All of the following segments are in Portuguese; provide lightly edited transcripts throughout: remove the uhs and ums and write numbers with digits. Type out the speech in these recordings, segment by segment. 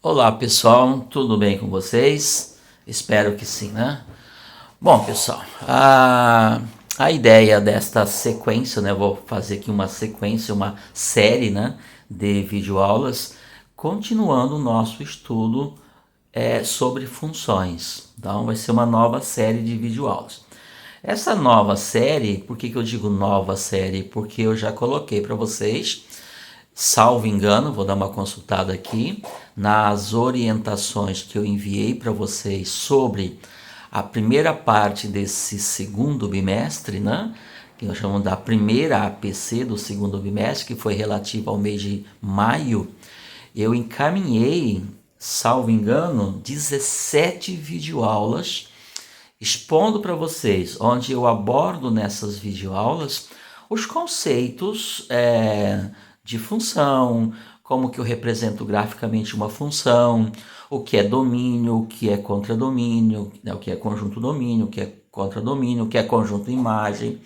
Olá pessoal, tudo bem com vocês? Espero que sim, né? Bom pessoal, a ideia desta sequência, né? Vou fazer aqui uma sequência, uma série, né? De videoaulas, continuando o nosso estudo sobre funções. Então vai ser uma nova série de videoaulas. Essa nova série, por que eu digo nova série? Porque eu já coloquei para vocês, salvo engano, vou dar uma consultada aqui, nas orientações que eu enviei para vocês sobre a primeira parte desse segundo bimestre, né? Que nós chamamos da primeira APC do segundo bimestre, que foi relativa ao mês de maio. Eu encaminhei, salvo engano, 17 videoaulas expondo para vocês, onde eu abordo nessas videoaulas os conceitos de função, como que eu represento graficamente uma função, o que é domínio, o que é contradomínio, né, o que é conjunto domínio, o que é contradomínio, o que é conjunto imagem.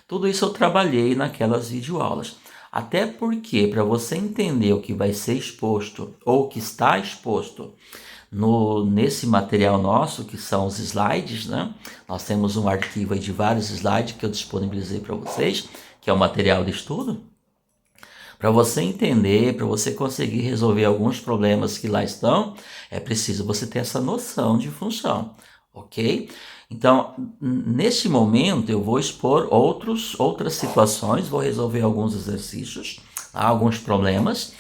Tudo isso eu trabalhei naquelas videoaulas. Até porque, para você entender o que vai ser exposto ou o que está exposto nesse material nosso, que são os slides, né? Nós temos um arquivo aí de vários slides que eu disponibilizei para vocês, que é o material de estudo. Para você entender, para você conseguir resolver alguns problemas que lá estão, é preciso você ter essa noção de função, ok? Então, neste momento, eu vou expor outras situações, vou resolver alguns exercícios, alguns problemas,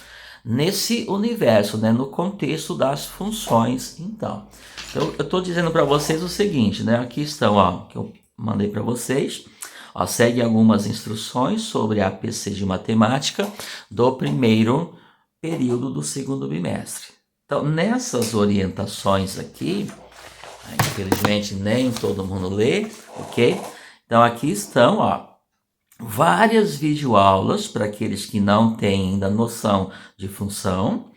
nesse universo, né, no contexto das funções. Então, eu estou dizendo para vocês o seguinte, né? Aqui estão, ó, que eu mandei para vocês. Ó, segue algumas instruções sobre a APC de matemática do primeiro período do segundo bimestre. Então, nessas orientações aqui, infelizmente nem todo mundo lê, ok? Então, aqui estão, ó, várias videoaulas para aqueles que não têm ainda noção de função.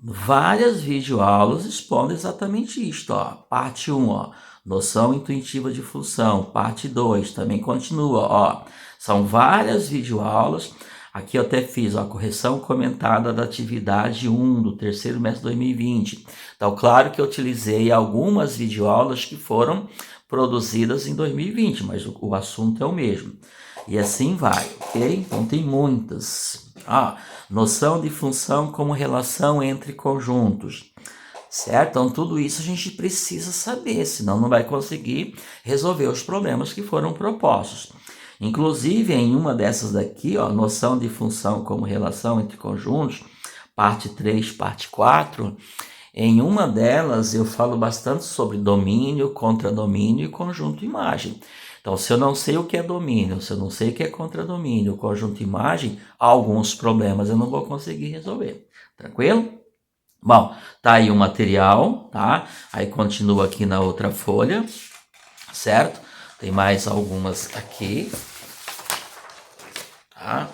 Várias videoaulas expondo exatamente isto, ó. Parte 1, ó, noção intuitiva de função. Parte 2 também continua, ó. São várias videoaulas. Aqui eu até fiz a correção comentada da atividade 1 do terceiro mês de 2020. Então, claro que eu utilizei algumas videoaulas que foram produzidas em 2020, mas o assunto é o mesmo. E assim vai, ok? Então tem muitas. Noção de função como relação entre conjuntos, certo? Então tudo isso a gente precisa saber, senão não vai conseguir resolver os problemas que foram propostos. Inclusive em uma dessas daqui, ó, noção de função como relação entre conjuntos, parte 3, parte 4, em uma delas eu falo bastante sobre domínio, contradomínio e conjunto imagem. Então, se eu não sei o que é domínio, se eu não sei o que é contradomínio, conjunto imagem, alguns problemas eu não vou conseguir resolver. Tranquilo? Bom, tá aí o material, tá? Aí continua aqui na outra folha, certo? Tem mais algumas aqui, tá?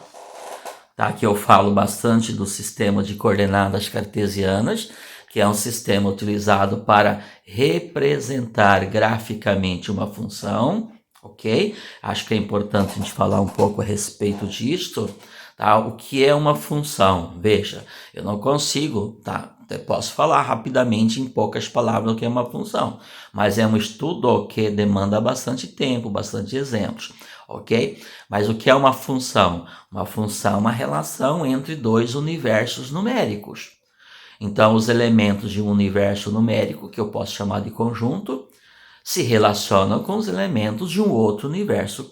Tá, aqui eu falo bastante do sistema de coordenadas cartesianas, que é um sistema utilizado para representar graficamente uma função, ok? Acho que é importante a gente falar um pouco a respeito disto, tá? O que é uma função? Veja, eu não consigo, tá? Até posso falar rapidamente em poucas palavras o que é uma função, mas é um estudo que demanda bastante tempo, bastante exemplos, ok? Mas o que é uma função? Uma função é uma relação entre dois universos numéricos. Então, os elementos de um universo numérico, que eu posso chamar de conjunto, se relacionam com os elementos de um outro universo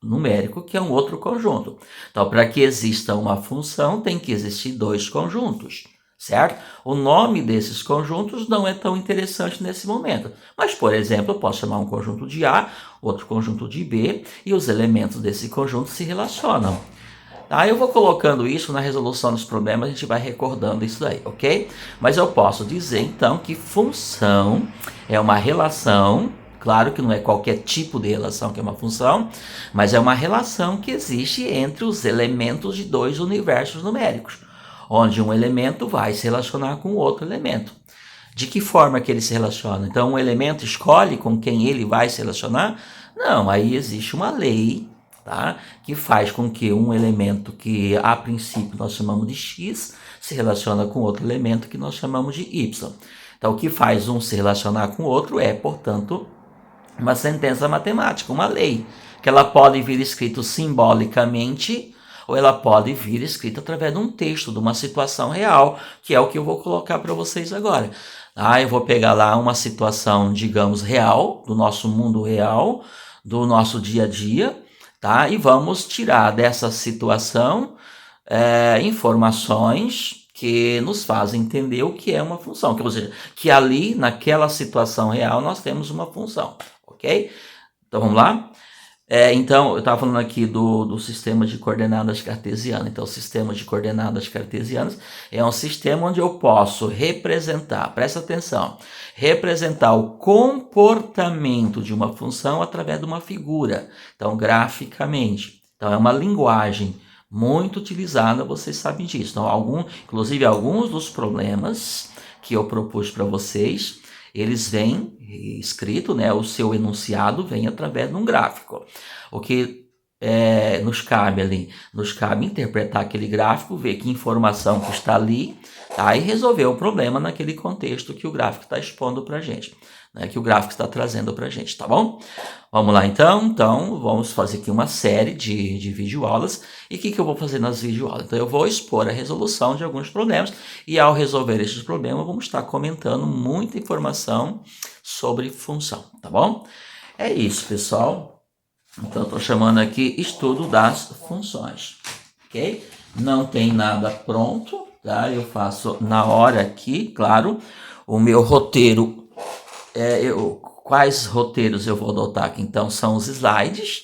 numérico, que é um outro conjunto. Então, para que exista uma função, tem que existir dois conjuntos, certo? O nome desses conjuntos não é tão interessante nesse momento. Mas, por exemplo, eu posso chamar um conjunto de A, outro conjunto de B, e os elementos desse conjunto se relacionam. Eu vou colocando isso na resolução dos problemas, a gente vai recordando isso daí, ok? Mas eu posso dizer, então, que função é uma relação, claro que não é qualquer tipo de relação que é uma função, mas é uma relação que existe entre os elementos de dois universos numéricos, onde um elemento vai se relacionar com outro elemento. De que forma que ele se relaciona? Então, um elemento escolhe com quem ele vai se relacionar? Não, aí existe uma lei, tá? Que faz com que um elemento que a princípio nós chamamos de X se relaciona com outro elemento que nós chamamos de Y. Então, o que faz um se relacionar com o outro é, portanto, uma sentença matemática, uma lei, que ela pode vir escrito simbolicamente ou ela pode vir escrita através de um texto, de uma situação real, que é o que eu vou colocar para vocês agora. Eu vou pegar lá uma situação, digamos, real, do nosso mundo real, do nosso dia a dia, tá? E vamos tirar dessa situação informações que nos fazem entender o que é uma função, ou seja, que ali, naquela situação real, nós temos uma função, ok? Então, vamos lá? Então, eu estava falando aqui do sistema de coordenadas cartesianas. Então, o sistema de coordenadas cartesianas é um sistema onde eu posso representar, presta atenção, representar o comportamento de uma função através de uma figura. Então, graficamente. Então, é uma linguagem muito utilizada, vocês sabem disso. Então, inclusive, alguns dos problemas que eu propus para vocês, eles vêm escrito, né? O seu enunciado vem através de um gráfico. O que nos cabe interpretar aquele gráfico, ver que informação que está ali, tá? E resolver o problema naquele contexto que o gráfico está expondo para a gente, né? Que o gráfico está trazendo para a gente, tá bom? Vamos lá então. Então, vamos fazer aqui uma série de videoaulas. E o que eu vou fazer nas videoaulas? Então, eu vou expor a resolução de alguns problemas e ao resolver esses problemas, vamos estar comentando muita informação sobre função, tá bom? É isso, pessoal. Então, estou chamando aqui estudo das funções, ok? Não tem nada pronto, tá? Eu faço na hora aqui, claro, o meu roteiro. Quais roteiros eu vou adotar aqui? Então, são os slides.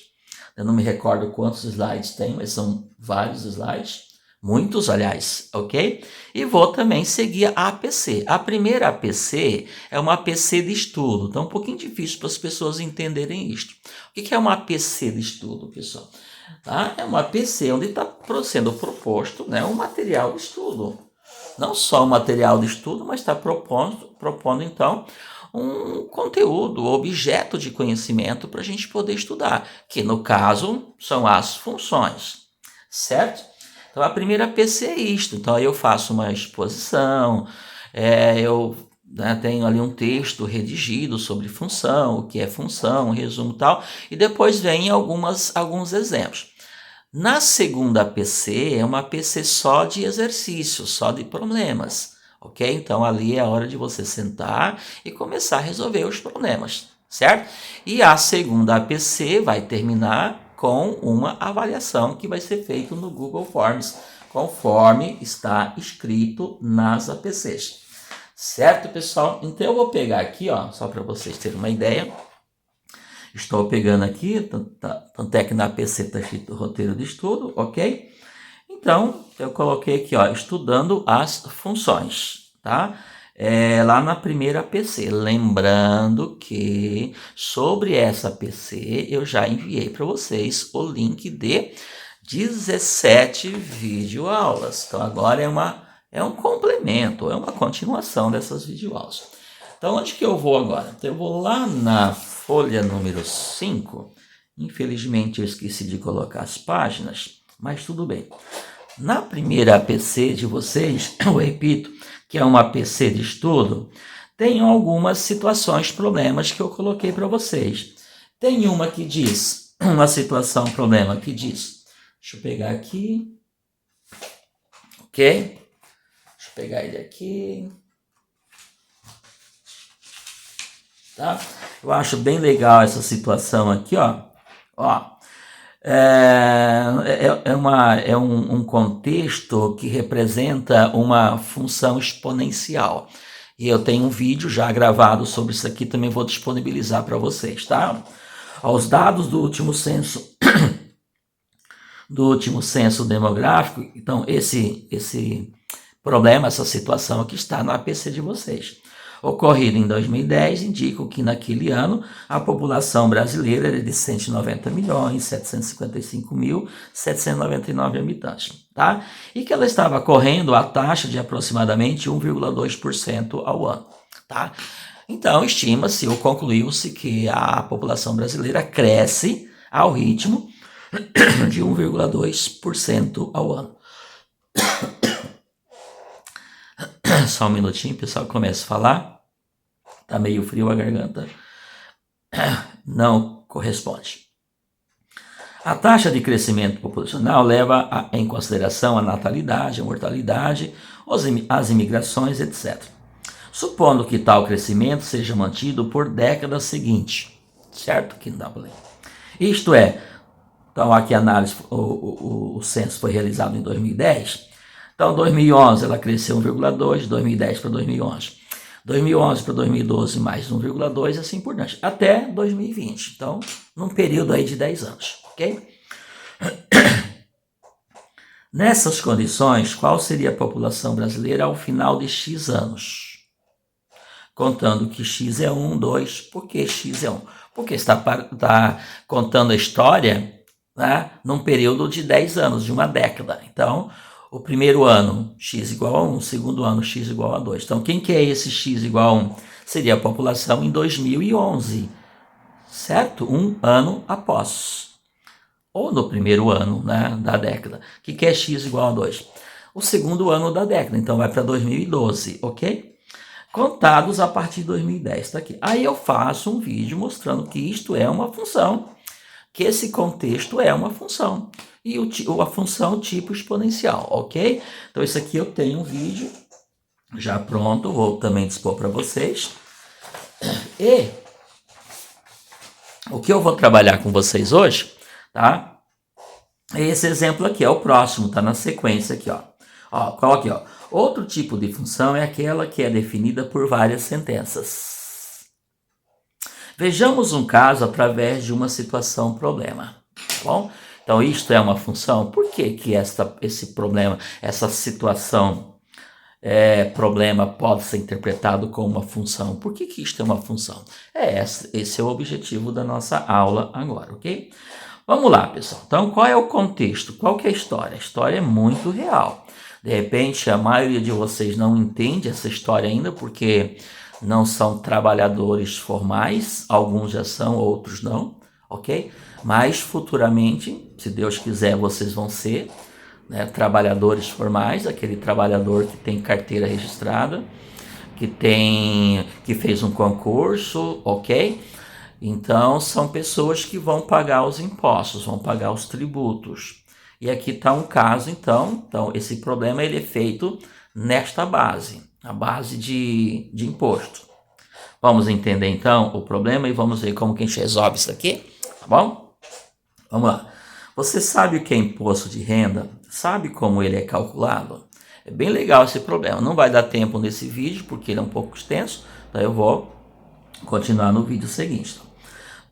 Eu não me recordo quantos slides tem, mas são vários slides. Muitos, aliás, ok? E vou também seguir a APC. A primeira APC é uma APC de estudo. Então, é um pouquinho difícil para as pessoas entenderem isto. O que é uma APC de estudo, pessoal? Tá? É uma APC onde está sendo proposto, né, um material de estudo. Não só um material de estudo, mas está propondo então, um conteúdo, objeto de conhecimento para a gente poder estudar, que no caso são as funções, certo? Então a primeira APC é isto. Então aí eu faço uma exposição, eu tenho ali um texto redigido sobre função, o que é função, um resumo e tal, e depois vem alguns exemplos. Na segunda APC é uma APC só de exercícios, só de problemas. Ok? Então, ali é a hora de você sentar e começar a resolver os problemas, certo? E a segunda APC vai terminar com uma avaliação que vai ser feita no Google Forms, conforme está escrito nas APCs. Certo, pessoal? Então, eu vou pegar aqui, ó, só para vocês terem uma ideia. Estou pegando aqui, tanto é que na APC está escrito roteiro de estudo, ok? Então, eu coloquei aqui, ó, estudando as funções, tá? Lá na primeira APC. Lembrando que sobre essa APC eu já enviei para vocês o link de 17 videoaulas. Então, agora é um complemento, é uma continuação dessas videoaulas. Então, onde que eu vou agora? Então, eu vou lá na folha número 5. Infelizmente, eu esqueci de colocar as páginas, mas tudo bem. Na primeira APC de vocês, eu repito, que é uma APC de estudo, tem algumas situações, problemas que eu coloquei para vocês. Tem uma que diz, uma situação, problema que diz, deixa eu pegar aqui, ok? Deixa eu pegar ele aqui. Tá? Eu acho bem legal essa situação aqui, ó. Um contexto que representa uma função exponencial. E eu tenho um vídeo já gravado sobre isso aqui, também vou disponibilizar para vocês, tá? Os dados do último censo demográfico, então esse problema, essa situação aqui está no APC de vocês. Ocorrido em 2010, indicam que naquele ano a população brasileira era de 190.755.799 habitantes, tá? E que ela estava correndo a taxa de aproximadamente 1,2% ao ano, tá? Então, estima-se ou concluiu-se que a população brasileira cresce ao ritmo de 1,2% ao ano. Só um minutinho, pessoal, começa a falar. Tá meio frio a garganta. Não corresponde. A taxa de crescimento populacional leva em consideração a natalidade, a mortalidade, as imigrações, etc. Supondo que tal crescimento seja mantido por décadas seguintes, certo? Que não dá para ler. Isto é, então aqui a análise, o censo foi realizado em 2010. Então, 2011 ela cresceu 1,2, 2010 para 2011. 2011 para 2012 mais 1,2 e assim por diante, até 2020. Então, num período aí de 10 anos, ok? Nessas condições, qual seria a população brasileira ao final de X anos? Contando que X é 1, 2, por que X é 1? Porque está contando a história, né, num período de 10 anos, de uma década. Então, o primeiro ano, x igual a 1, o segundo ano, x igual a 2. Então, quem que é esse x igual a 1? Seria a população em 2011, certo? Um ano após. Ou no primeiro ano, né, da década. O que é x igual a 2? O segundo ano da década, então vai para 2012, ok? Contados a partir de 2010, tá aqui. Aí eu faço um vídeo mostrando que isto é uma função, que esse contexto é uma função. E a função tipo exponencial, ok? Então, isso aqui eu tenho um vídeo já pronto, vou também dispor para vocês. E o que eu vou trabalhar com vocês hoje, tá? Esse exemplo aqui é o próximo, tá na sequência aqui, ó. Ó, qual aqui, ó? Outro tipo de função é aquela que é definida por várias sentenças. Vejamos um caso através de uma situação problema, tá bom? Então, isto é uma função. Por que esse problema, essa situação, problema pode ser interpretado como uma função? Por que isto é uma função? Esse é o objetivo da nossa aula agora, ok? Vamos lá, pessoal. Então, qual é o contexto? Qual que é a história? A história é muito real. De repente, a maioria de vocês não entende essa história ainda, porque não são trabalhadores formais. Alguns já são, outros não, ok? Mas futuramente, se Deus quiser, vocês vão ser, né, trabalhadores formais, aquele trabalhador que tem carteira registrada, que fez um concurso, ok? Então, são pessoas que vão pagar os impostos, vão pagar os tributos. E aqui está um caso, então, esse problema ele é feito nesta base, a base de imposto. Vamos entender, então, o problema e vamos ver como que a gente resolve isso aqui, tá bom? Vamos lá. Você sabe o que é imposto de renda? Sabe como ele é calculado? É bem legal esse problema. Não vai dar tempo nesse vídeo, porque ele é um pouco extenso, então eu vou continuar no vídeo seguinte.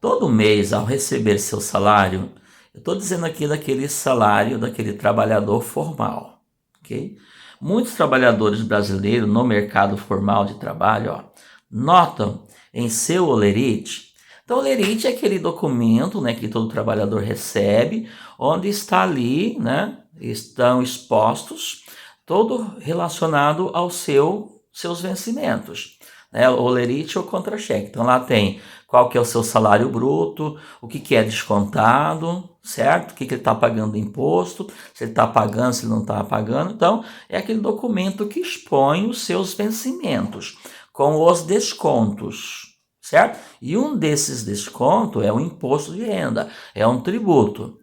Todo mês, ao receber seu salário, eu estou dizendo aqui daquele salário daquele trabalhador formal, ok? Muitos trabalhadores brasileiros no mercado formal de trabalho, ó, notam em seu holerite. Então, o holerite é aquele documento, né, que todo trabalhador recebe, onde está ali, né, estão expostos, todo relacionado aos seus vencimentos. Né, o holerite ou contra-cheque. Então, lá tem qual que é o seu salário bruto, o que é descontado, certo? O que ele está pagando de imposto, se ele está pagando, se ele não está pagando. Então, é aquele documento que expõe os seus vencimentos, com os descontos, certo? E um desses descontos é o imposto de renda, é um tributo.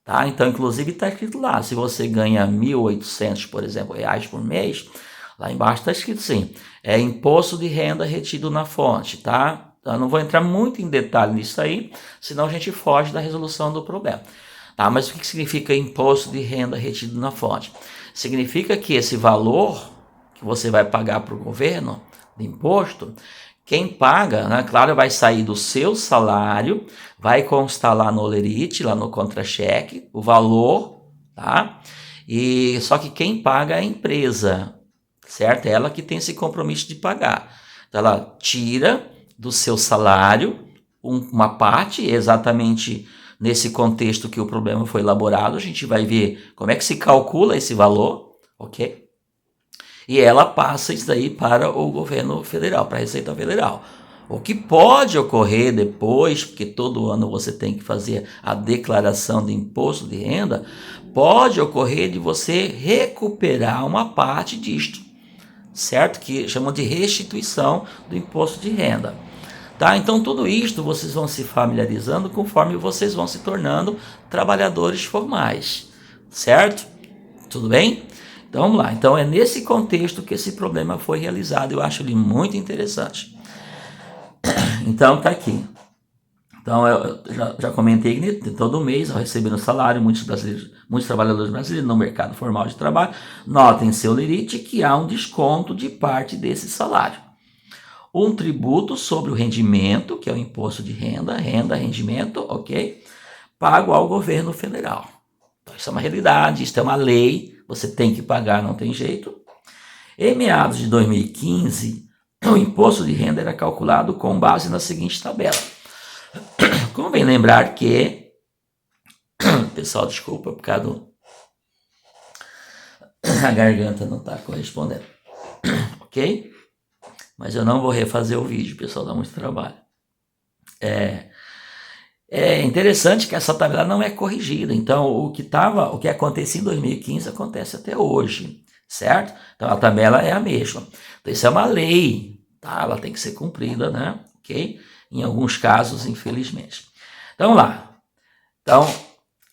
Tá? Então, inclusive, está escrito lá, se você ganha 1.800, por exemplo, reais por mês, lá embaixo está escrito assim, é imposto de renda retido na fonte, tá? Eu não vou entrar muito em detalhe nisso aí, senão a gente foge da resolução do problema. Tá? Mas o que significa imposto de renda retido na fonte? Significa que esse valor que você vai pagar para o governo de imposto, quem paga, né, claro, vai sair do seu salário, vai constar lá no holerite, lá no contra-cheque, o valor, tá? E só que quem paga é a empresa, certo? É ela que tem esse compromisso de pagar. Então, ela tira do seu salário uma parte, exatamente nesse contexto que o problema foi elaborado, a gente vai ver como é que se calcula esse valor, ok? E ela passa isso daí para o governo federal, para a Receita Federal. O que pode ocorrer depois, porque todo ano você tem que fazer a declaração de imposto de renda, pode ocorrer de você recuperar uma parte disto, certo? Que chamam de restituição do imposto de renda. Tá? Então tudo isto vocês vão se familiarizando conforme vocês vão se tornando trabalhadores formais, certo? Tudo bem? Então vamos lá. Então é nesse contexto que esse problema foi realizado. Eu acho ele muito interessante. Então tá aqui. Então eu já comentei que todo mês, ao receber o salário, muitos trabalhadores brasileiros no mercado formal de trabalho notem em seu lerite que há um desconto de parte desse salário. Um tributo sobre o rendimento, que é o imposto de renda, rendimento, ok? Pago ao governo federal. Então, isso é uma realidade, isso é uma lei, você tem que pagar, não tem jeito. Em meados de 2015, o imposto de renda era calculado com base na seguinte tabela. Convém lembrar que, pessoal, desculpa, por causa do... a garganta não está correspondendo, ok? Mas eu não vou refazer o vídeo, pessoal, dá muito trabalho. É interessante que essa tabela não é corrigida, então o que acontecia em 2015 acontece até hoje, certo? Então a tabela é a mesma. Então isso é uma lei, tá? Ela tem que ser cumprida, né? Ok? Em alguns casos, infelizmente. Então vamos lá. Então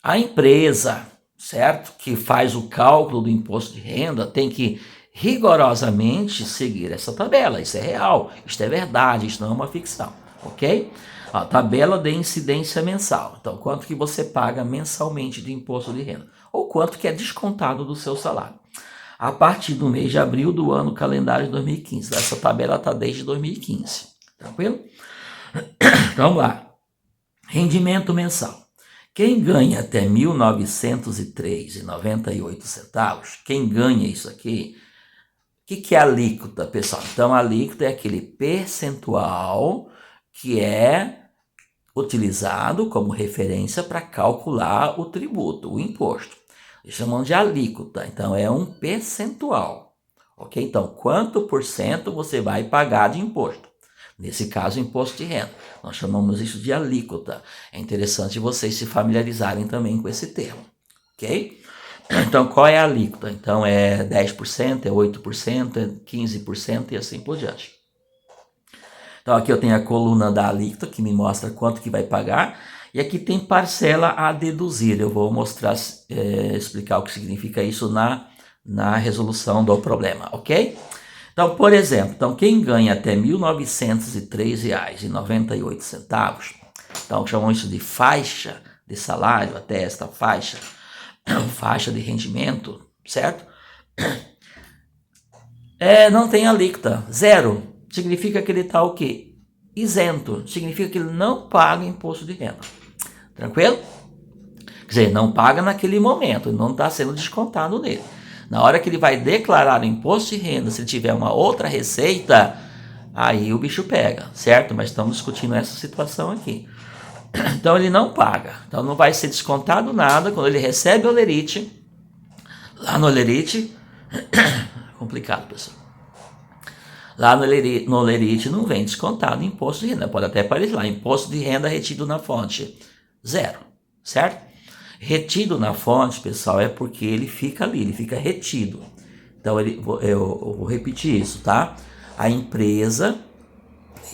a empresa, certo? Que faz o cálculo do imposto de renda tem que rigorosamente seguir essa tabela. Isso é real, isso é verdade, isso não é uma ficção, ok? A tabela de incidência mensal. Então, quanto que você paga mensalmente de imposto de renda? Ou quanto que é descontado do seu salário. A partir do mês de abril do ano calendário de 2015. Essa tabela está desde 2015. Tranquilo? Então, vamos lá. Rendimento mensal. Quem ganha até R$ 1.903,98, quem ganha isso aqui, o que é alíquota, pessoal? Então, a alíquota é aquele percentual que é utilizado como referência para calcular o tributo, o imposto. Eles chamam de alíquota, então é um percentual, ok? Então, quanto por cento você vai pagar de imposto? Nesse caso, imposto de renda. Nós chamamos isso de alíquota. É interessante vocês se familiarizarem também com esse termo, ok? Então, qual é a alíquota? Então, é 10%, é 8%, é 15% e assim por diante. Então aqui eu tenho a coluna da alíquota que me mostra quanto que vai pagar e aqui tem parcela a deduzir. Eu vou mostrar, explicar o que significa isso na resolução do problema, ok? Então, por exemplo, quem ganha até R$ 1.903,98, então chamamos isso de faixa de salário, até esta faixa, faixa de rendimento, certo? Não tem alíquota, zero. Significa que ele está o quê? Isento. Significa que ele não paga imposto de renda. Tranquilo? Quer dizer, não paga naquele momento, não está sendo descontado nele. Na hora que ele vai declarar o imposto de renda, se ele tiver uma outra receita, aí o bicho pega, certo? Mas estamos discutindo essa situação aqui. Então ele não paga. Então não vai ser descontado nada quando ele recebe o olerite. Lá no olerite, complicado, pessoal. Lá no olerite não vem descontado imposto de renda. Pode até aparecer lá, imposto de renda retido na fonte. Zero, certo? Retido na fonte, pessoal, é porque ele fica ali, ele fica retido. Então, eu vou repetir isso, tá? A empresa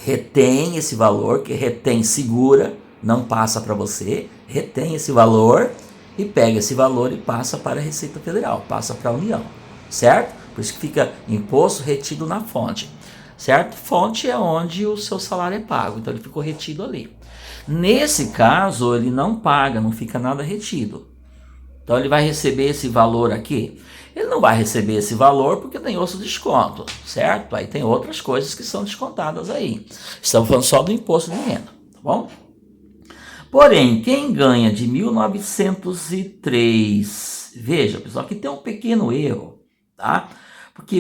retém esse valor, que retém, segura, não passa para você, retém esse valor e pega esse valor e passa para a Receita Federal, passa para a União, certo? Por isso que fica imposto retido na fonte, certo? Fonte é onde o seu salário é pago, então ele ficou retido ali. Nesse caso, ele não paga, não fica nada retido. Então ele vai receber esse valor aqui. Ele não vai receber esse valor porque tem outro desconto, certo? Aí tem outras coisas que são descontadas aí. Estamos falando só do imposto de renda, tá bom? Porém, quem ganha de 1903, veja, pessoal, aqui tem um pequeno erro, tá? Porque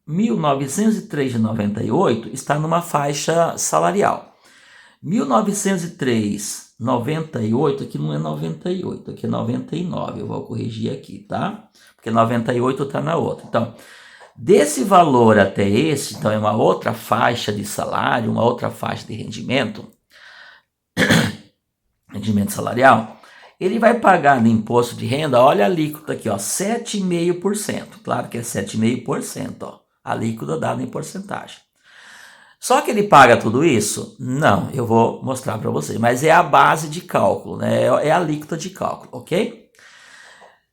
1903,98 está numa faixa salarial. 1903,98, aqui não é 98, aqui é 99, eu vou corrigir aqui, tá? Porque 98 está na outra. Então, Desse valor até esse, então é uma outra faixa de salário, uma outra faixa de rendimento salarial, ele vai pagar no imposto de renda, olha a alíquota aqui, ó, 7,5%. Claro que é 7,5%, ó, a alíquota dada em porcentagem. Só que ele paga tudo isso? Não, eu vou mostrar para vocês, mas é a base de cálculo, né? É a alíquota de cálculo, ok?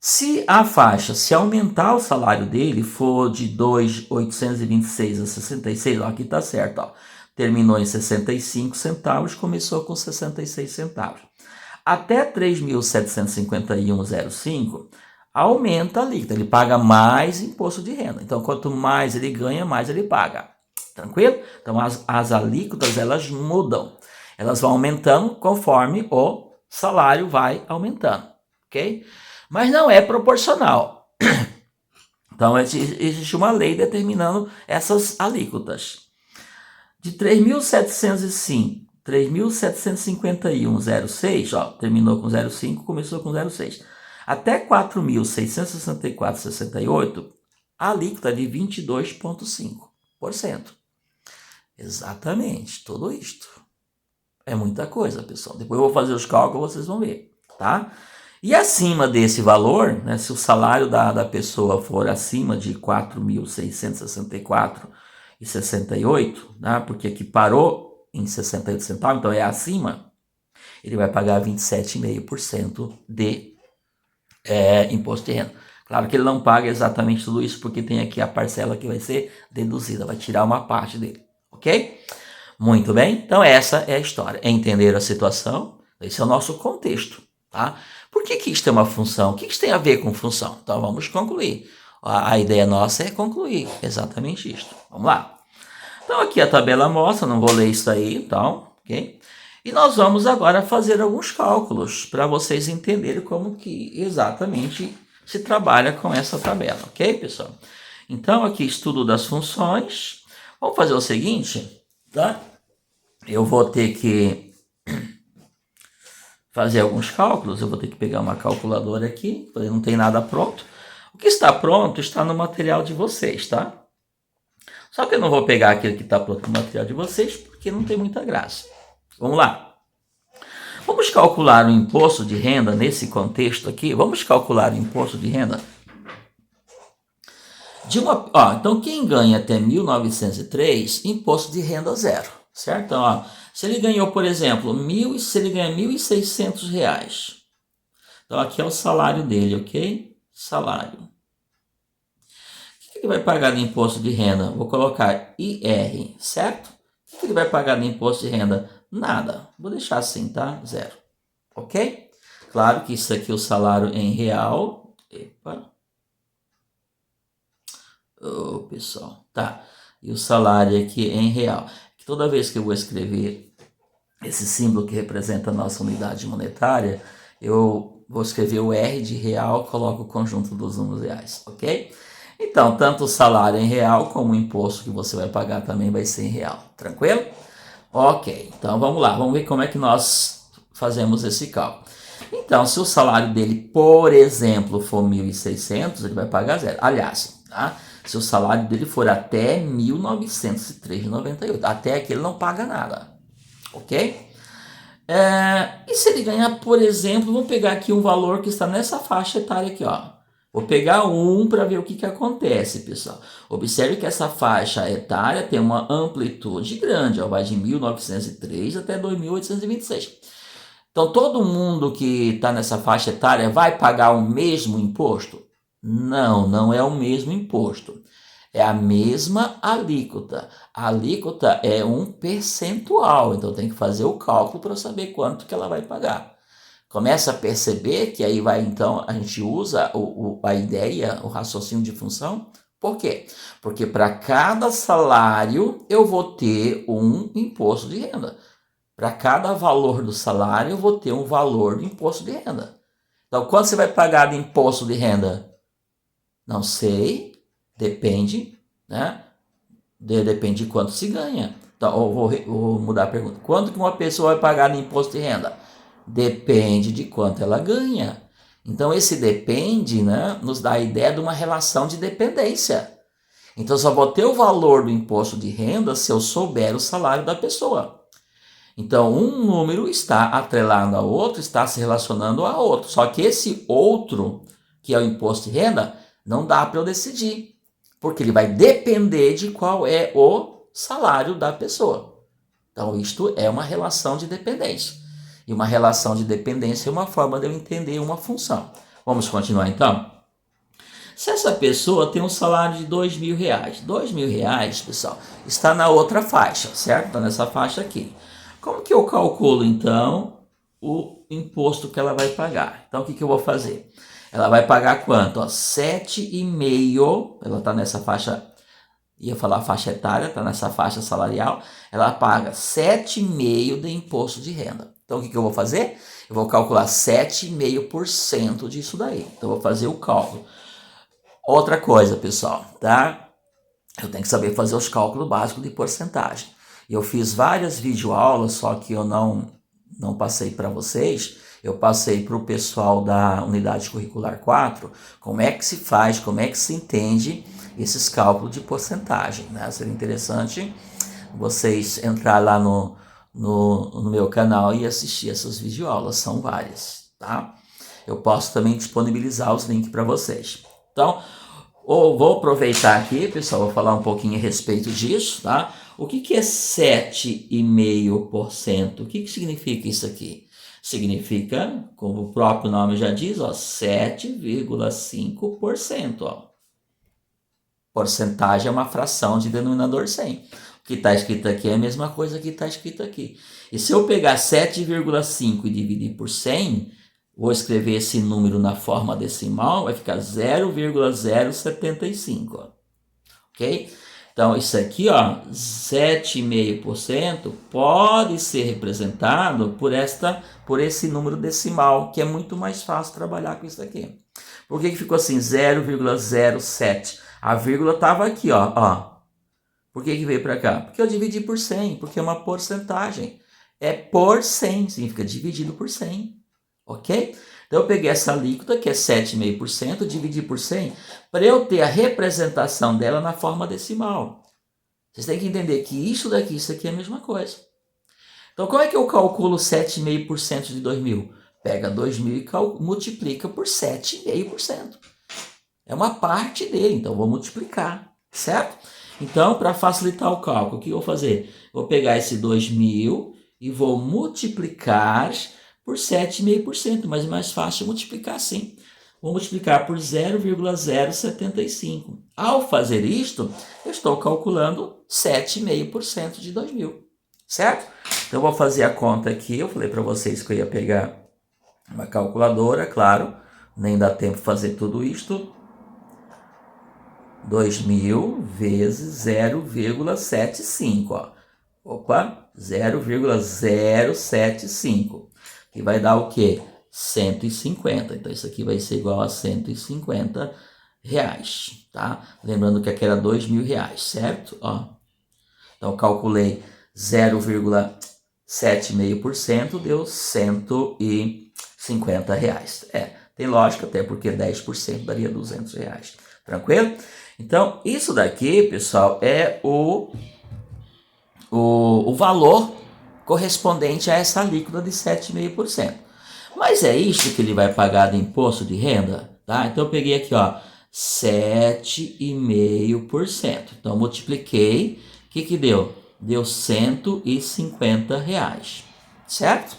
Se a faixa, se aumentar o salário dele for de 2.826 a 66, ó, aqui tá certo, ó, terminou em 65 centavos, começou com 66 centavos. Até 3.751,05 aumenta a alíquota, ele paga mais imposto de renda. Então, quanto mais ele ganha, mais ele paga. Tranquilo? Então, as alíquotas, elas mudam. Elas vão aumentando conforme o salário vai aumentando, ok? Mas não é proporcional. Então, existe uma lei determinando essas alíquotas. De 3.751,06, ó, terminou com 0,5, começou com 0,6. Até 4.664,68, a alíquota é de 22,5%. Exatamente, tudo isto. É muita coisa, pessoal. Depois eu vou fazer os cálculos, vocês vão ver, tá? E acima desse valor, né, se o salário da pessoa for acima de 4.664,68, né, porque aqui parou em 68 centavos, então é acima, ele vai pagar 27,5% de imposto de renda. Claro que ele não paga exatamente tudo isso, porque tem aqui a parcela que vai ser deduzida, vai tirar uma parte dele, ok? Muito bem, então essa é a história. Entender a situação, esse é o nosso contexto, tá? Por que isso tem uma função? O que isso tem a ver com função? Então vamos concluir. A ideia nossa é concluir exatamente isso. Vamos lá. Então aqui a tabela mostra, não vou ler isso aí, então, ok? E nós vamos agora fazer alguns cálculos para vocês entenderem como que exatamente se trabalha com essa tabela, ok, pessoal? Então aqui estudo das funções. Vamos fazer o seguinte, tá? Eu vou ter que fazer alguns cálculos, eu vou ter que pegar uma calculadora aqui, não tem nada pronto. O que está pronto está no material de vocês, tá? Só que eu não vou pegar aquele que está pronto no material de vocês, porque não tem muita graça. Vamos lá. Vamos calcular o imposto de renda nesse contexto aqui. Vamos calcular o imposto de renda de uma... Ó, então, quem ganha até 1.903, imposto de renda zero, certo? Então, ó, se ele ganhou, por exemplo, se ele ganha R$1.600, então aqui é o salário dele, ok? Salário. O que ele vai pagar de imposto de renda? Vou colocar IR, certo? O que ele vai pagar de imposto de renda? Nada. Vou deixar assim, tá? Zero. Ok? Claro que isso aqui é o salário em real. Epa. Oh, pessoal. Tá. E o salário aqui em real. Toda vez que eu vou escrever esse símbolo que representa a nossa unidade monetária, eu vou escrever o R de real, coloco o conjunto dos números reais, ok? Então, tanto o salário em real como o imposto que você vai pagar também vai ser em real, tranquilo? Ok, então vamos lá, vamos ver como é que nós fazemos esse cálculo. Então, se o salário dele, por exemplo, for 1.600, ele vai pagar zero. Aliás, tá? Se o salário dele for até 1.903,98, até aqui ele não paga nada, ok? E se ele ganhar, por exemplo, vamos pegar aqui um valor que está nessa faixa etária aqui, ó. Vou pegar um para ver o que acontece, pessoal. Observe que essa faixa etária tem uma amplitude grande, ó, vai de 1.903 até 2.826. Então, todo mundo que está nessa faixa etária vai pagar o mesmo imposto? Não, não é o mesmo imposto. É a mesma alíquota. A alíquota é um percentual, então tem que fazer o cálculo para saber quanto que ela vai pagar. Começa a perceber que aí vai, então, a gente usa a ideia, o raciocínio de função. Por quê? Porque para cada salário eu vou ter um imposto de renda. Para cada valor do salário eu vou ter um valor do imposto de renda. Então, quanto você vai pagar de imposto de renda? Não sei, depende, né? Depende de quanto se ganha. Então, eu vou mudar a pergunta. Quanto que uma pessoa vai pagar de imposto de renda? Depende de quanto ela ganha. Então, esse depende, né, nos dá a ideia de uma relação de dependência. Então, eu só vou ter o valor do imposto de renda se eu souber o salário da pessoa. Então, um número está atrelado ao outro, está se relacionando a outro. Só que esse outro, que é o imposto de renda, não dá para eu decidir, porque ele vai depender de qual é o salário da pessoa. Então, isto é uma relação de dependência. E uma relação de dependência é uma forma de eu entender uma função. Vamos continuar então? Se essa pessoa tem um salário de R$ 2.000, R$ 2.000, pessoal, está na outra faixa, certo? Está nessa faixa aqui. Como que eu calculo, então, o imposto que ela vai pagar? Então, o que eu vou fazer? Ela vai pagar quanto? 7,5, ela está nessa faixa, ia falar faixa etária, está nessa faixa salarial, ela paga 7,5 de imposto de renda. Então, o que eu vou fazer? Eu vou calcular 7,5% disso daí. Então, eu vou fazer o cálculo. Outra coisa, pessoal, tá? Eu tenho que saber fazer os cálculos básicos de porcentagem. Eu fiz várias videoaulas, só que eu não passei para vocês. Eu passei para o pessoal da Unidade Curricular 4, como é que se faz, como é que se entende esses cálculos de porcentagem, né? Seria interessante vocês entrar lá no meu canal e assistir essas videoaulas, são várias, tá? Eu posso também disponibilizar os links para vocês. Então, vou aproveitar aqui, pessoal, vou falar um pouquinho a respeito disso, tá? O que é 7,5%? O que significa isso aqui? Significa, como o próprio nome já diz, 7,5%. Ó. Porcentagem é uma fração de denominador 100. O que está escrito aqui é a mesma coisa que está escrito aqui. E se eu pegar 7,5 e dividir por 100... vou escrever esse número na forma decimal, vai ficar 0,075, ok? Então, isso aqui, 7,5% pode ser representado por esse número decimal, que é muito mais fácil trabalhar com isso aqui. Por que ficou assim, 0,07? A vírgula estava aqui, ó. Por que veio para cá? Porque eu dividi por 100, porque é uma porcentagem. É por 100, significa dividido por 100. Ok? Então eu peguei essa alíquota, que é 7,5%, dividi por 100, para eu ter a representação dela na forma decimal. Vocês têm que entender que isso aqui é a mesma coisa. Então como é que eu calculo 7,5% de 2.000? Pega 2.000 e multiplica por 7,5%. É uma parte dele, então vou multiplicar, certo? Então, para facilitar o cálculo, o que eu vou fazer? Vou pegar esse 2.000 e vou multiplicar por 7,5%, mas é mais fácil multiplicar assim. Vou multiplicar por 0,075. Ao fazer isto, eu estou calculando 7,5% de 2.000, certo? Então, eu vou fazer a conta aqui. Eu falei para vocês que eu ia pegar uma calculadora, claro, nem dá tempo de fazer tudo isto. 2.000 vezes 0,75, Opa, 0,075. Que vai dar o quê? 150. Então, isso aqui vai ser igual a 150 reais, tá? Lembrando que aqui era R$ 2.000, certo? Então, calculei 0,75%, deu 150 reais. Tem lógica, até porque 10% daria R$ 200. Tranquilo? Então, isso daqui, pessoal, é o valor correspondente a essa alíquota de 7,5%. Mas é isso que ele vai pagar de imposto de renda, tá? Então eu peguei aqui, 7,5%. Então multipliquei, o que deu? Deu R$ 150, certo?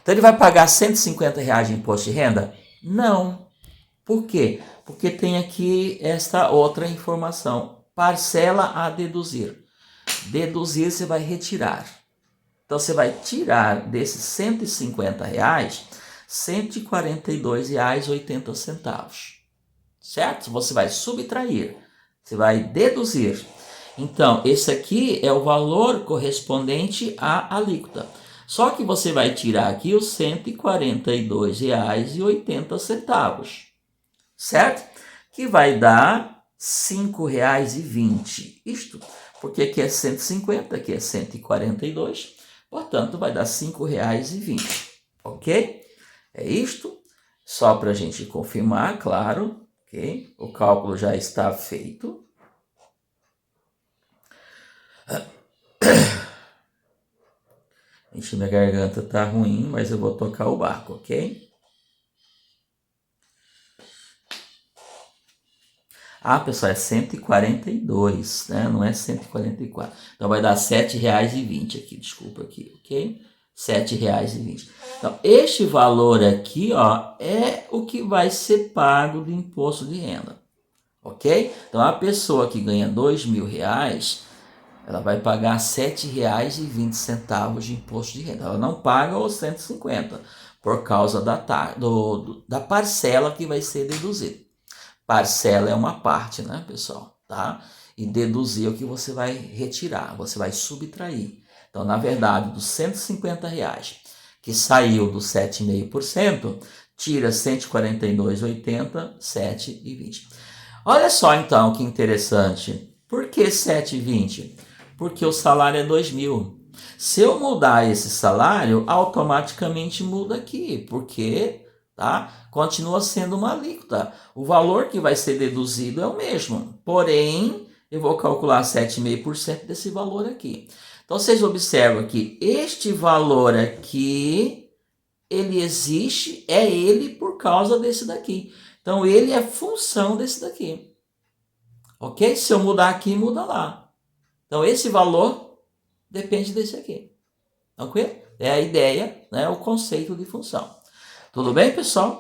Então ele vai pagar R$ 150 de imposto de renda? Não. Por quê? Porque tem aqui esta outra informação, parcela a deduzir. Deduzir você vai retirar. Então você vai tirar desses R$ 150, R$ 142,80. Certo? Você vai subtrair, você vai deduzir. Então, esse aqui é o valor correspondente à alíquota. Só que você vai tirar aqui os R$ 142,80. Certo? Que vai dar R$ 5,20. Isto, porque aqui é 150, aqui é 142, portanto vai dar R$ 5,20. Ok? É isto. Só para a gente confirmar, claro. Ok? O cálculo já está feito. Gente, minha garganta tá ruim, mas eu vou tocar o barco, ok? Ah, pessoal, é 142, né? Não é 144. Então vai dar R$ 7,20 aqui, desculpa aqui, ok? R$ 7,20. Então, este valor aqui, ó, é o que vai ser pago do imposto de renda, ok? Então, a pessoa que ganha R$ 2.000, ela vai pagar R$ 7,20 de imposto de renda. Ela não paga os 150 por causa da parcela que vai ser deduzida. Parcela é uma parte, né, pessoal? Tá? E deduzir é o que você vai retirar, você vai subtrair. Então, na verdade, dos R$ 150 que saiu do 7,5%, tira 142,80, 7,20. Olha só então que interessante. Por que 7,20? Porque o salário é 2.000. Se eu mudar esse salário, automaticamente muda aqui, porque tá? Continua sendo uma alíquota. O valor que vai ser deduzido é o mesmo, porém, eu vou calcular 7,5% desse valor aqui. Então, vocês observam que este valor aqui, ele existe, é ele por causa desse daqui. Então, ele é função desse daqui. Ok? Se eu mudar aqui, muda lá. Então, esse valor depende desse aqui. Tranquilo? É a ideia, né? O conceito de função. Tudo bem, pessoal?